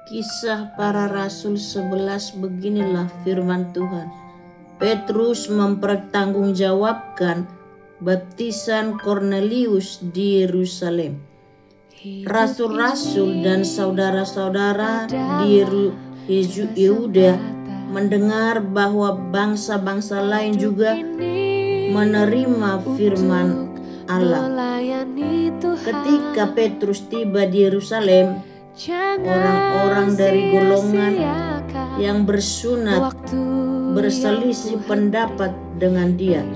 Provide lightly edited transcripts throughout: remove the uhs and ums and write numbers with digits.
Kisah Para Rasul 11 beginilah firman Tuhan. Petrus mempertanggungjawabkan baptisan Kornelius di Yerusalem. Rasul-rasul dan saudara-saudara di Yehuda mendengar bahwa bangsa-bangsa lain juga menerima firman Allah. Ketika Petrus tiba di Yerusalem, orang-orang dari golongan yang bersunat berselisih pendapat dengan dia.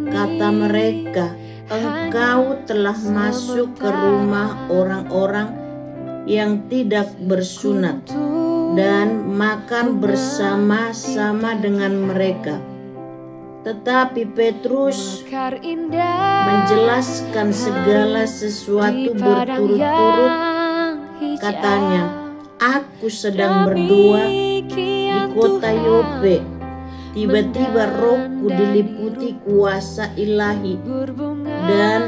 Kata mereka, "Engkau telah masuk ke rumah orang-orang yang tidak bersunat dan makan bersama-sama dengan mereka." Tetapi Petrus menjelaskan segala sesuatu berturut-turut. Katanya, "Aku sedang berdoa di kota Yope. Tiba-tiba rohku diliputi kuasa ilahi dan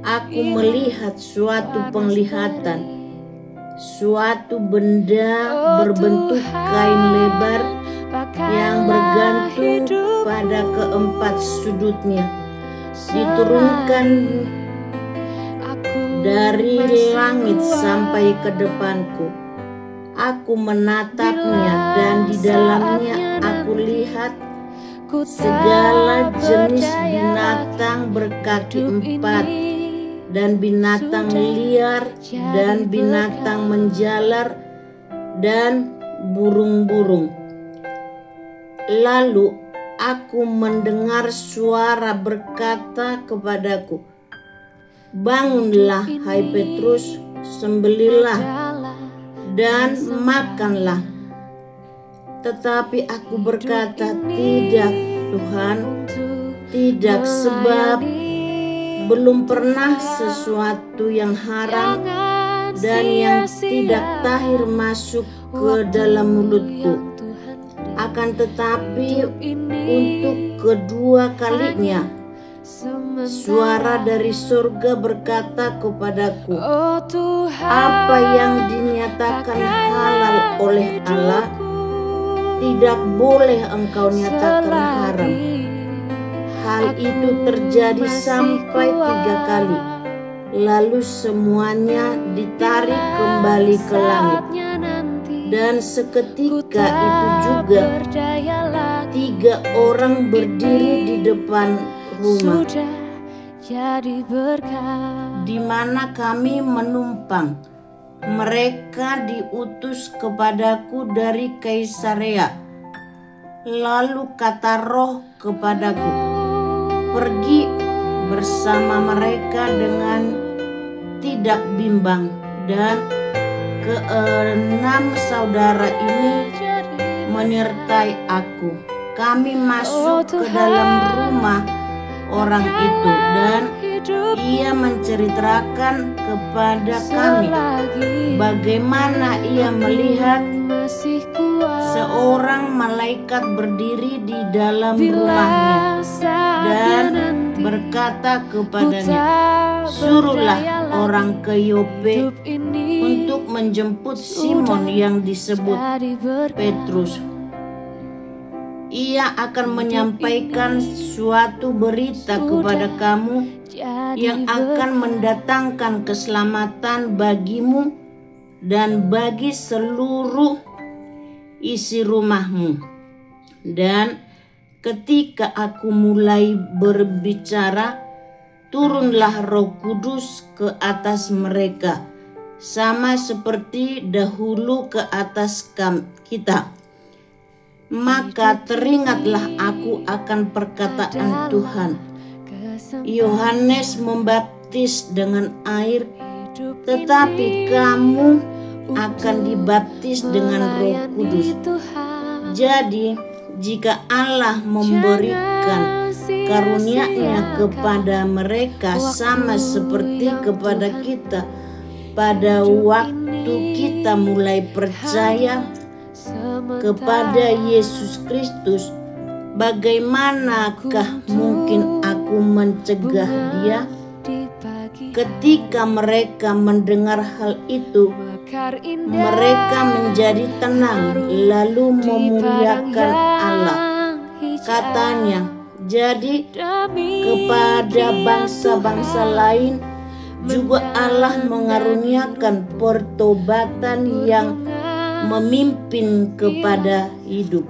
aku melihat suatu penglihatan. Suatu benda berbentuk kain lebar yang bergantung pada keempat sudutnya diturunkan dari langit sampai ke depanku. Aku menatapnya dan di dalamnya aku lihat segala jenis binatang berkaki empat dan binatang liar dan binatang menjalar dan burung-burung. Lalu aku mendengar suara berkata kepadaku, 'Bangunlah, hai Petrus, sembelihlah dan makanlah.' Tetapi aku berkata, 'Tidak, Tuhan, tidak, sebab belum pernah sesuatu yang haram dan yang tidak tahir masuk ke dalam mulutku. Akan tetapi untuk kedua kalinya suara dari surga berkata kepadaku, apa yang dinyatakan halal oleh Allah tidak boleh engkau nyatakan haram.' Hal itu terjadi sampai 3 kali. Lalu semuanya ditarik kembali ke langit. Dan seketika itu juga 3 orang berdiri di depan rumah di mana kami menumpang. Mereka diutus kepadaku dari Kaisarea. Lalu kata Roh kepadaku, 'Pergi bersama mereka dengan tidak bimbang.' Dan 6 saudara ini menyertai aku. Kami masuk ke dalam rumah orang itu dan ia menceritakan kepada kami bagaimana ia melihat seorang malaikat berdiri di dalam rumahnya dan berkata kepadanya, 'Suruhlah orang ke Yope untuk menjemput Simon yang disebut Petrus. Ia akan menyampaikan suatu berita kepada kamu yang akan mendatangkan keselamatan bagimu dan bagi seluruh isi rumahmu.' Dan ketika aku mulai berbicara, turunlah Roh Kudus ke atas mereka, sama seperti dahulu ke atas kita. Maka teringatlah aku akan perkataan Tuhan. Yohanes membaptis dengan air, tetapi kamu akan dibaptis dengan Roh Kudus. Jadi jika Allah memberikan karunia-Nya kepada mereka sama seperti kepada kita pada waktu kita mulai percaya kepada Yesus Kristus, bagaimanakah mungkin aku mencegah dia? Ketika mereka mendengar hal itu, mereka menjadi tenang lalu memuliakan Allah. Katanya, jadi kepada bangsa-bangsa lain juga Allah mengaruniakan pertobatan yang memimpin kepada hidup.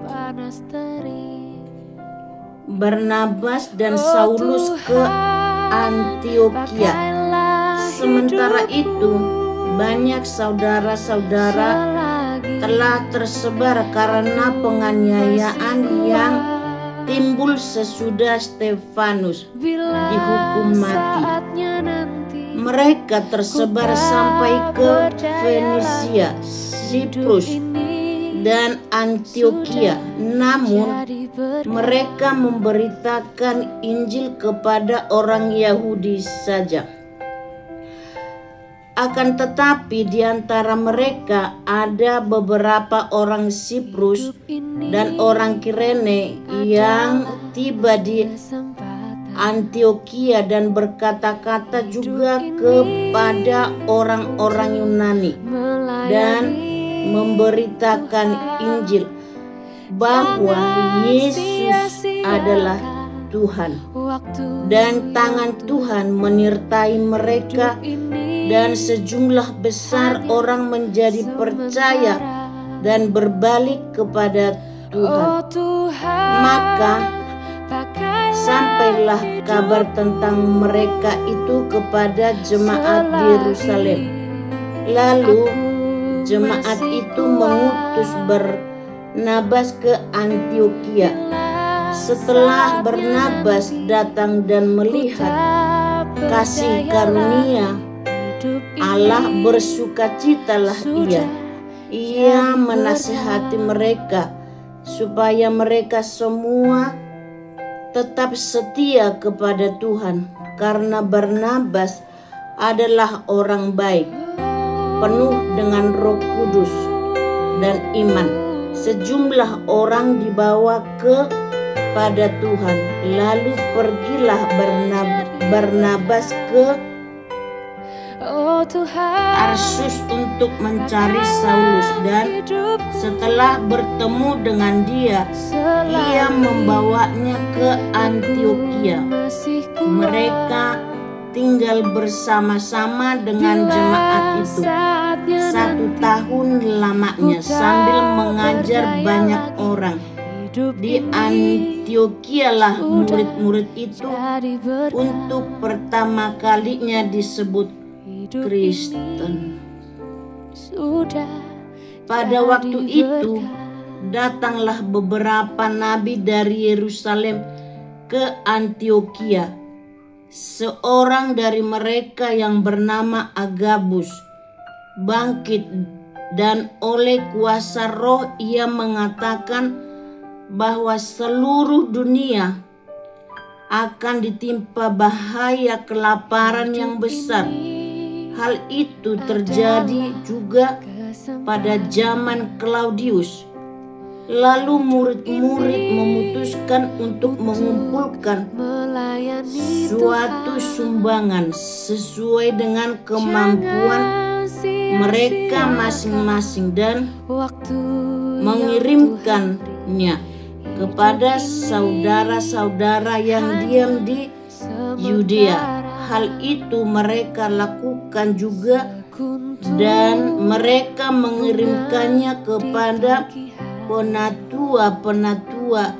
Barnabas dan Saulus ke Antiokhia. Sementara itu, banyak saudara-saudara telah tersebar karena penganiayaan yang timbul sesudah Stefanus dihukum mati. Mereka tersebar sampai ke Fenisia, Siprus, dan Antiokhia. Namun, mereka memberitakan Injil kepada orang Yahudi saja. Akan tetapi di antara mereka ada beberapa orang Siprus dan orang Kirene yang tiba di Antiokhia dan berkata-kata juga kepada orang-orang Yunani dan memberitakan Injil bahwa Yesus adalah Tuhan, dan tangan Tuhan menyertai mereka, dan sejumlah besar orang menjadi percaya dan berbalik kepada Tuhan. Maka sampailah kabar tentang mereka itu kepada jemaat di Yerusalem. Lalu jemaat itu mengutus Barnabas ke Antiokhia. Setelah Barnabas datang dan melihat kasih karunia Allah, bersukacitalah ia. Ia menasihati mereka supaya mereka semua tetap setia kepada Tuhan, karena Barnabas adalah orang baik, penuh dengan Roh Kudus dan iman. Sejumlah orang dibawa kepada Tuhan. Lalu pergilah Barnabas ke Tarsus untuk mencari Saulus, dan setelah bertemu dengan dia, ia membawanya ke Antiokhia. Mereka tinggal bersama-sama dengan jemaat itu 1 tahun lamanya sambil mengajar banyak orang. Di Antiokhia lah murid-murid itu untuk pertama kalinya disebut Kristen. Pada waktu itu datanglah beberapa nabi dari Yerusalem ke Antiokhia. Seorang dari mereka yang bernama Agabus bangkit, dan oleh kuasa Roh ia mengatakan bahwa seluruh dunia akan ditimpa bahaya kelaparan yang besar. Hal itu terjadi juga pada zaman Claudius. Lalu murid-murid memutuskan untuk mengumpulkan suatu sumbangan sesuai dengan kemampuan mereka masing-masing dan mengirimkannya kepada saudara-saudara yang diam di Yudea. Hal itu mereka lakukan juga, dan mereka mengirimkannya kepada penatua-penatua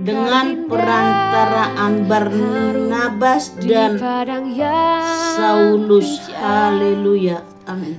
dengan perantaraan Barnabas dan Saulus. Haleluya. Amin.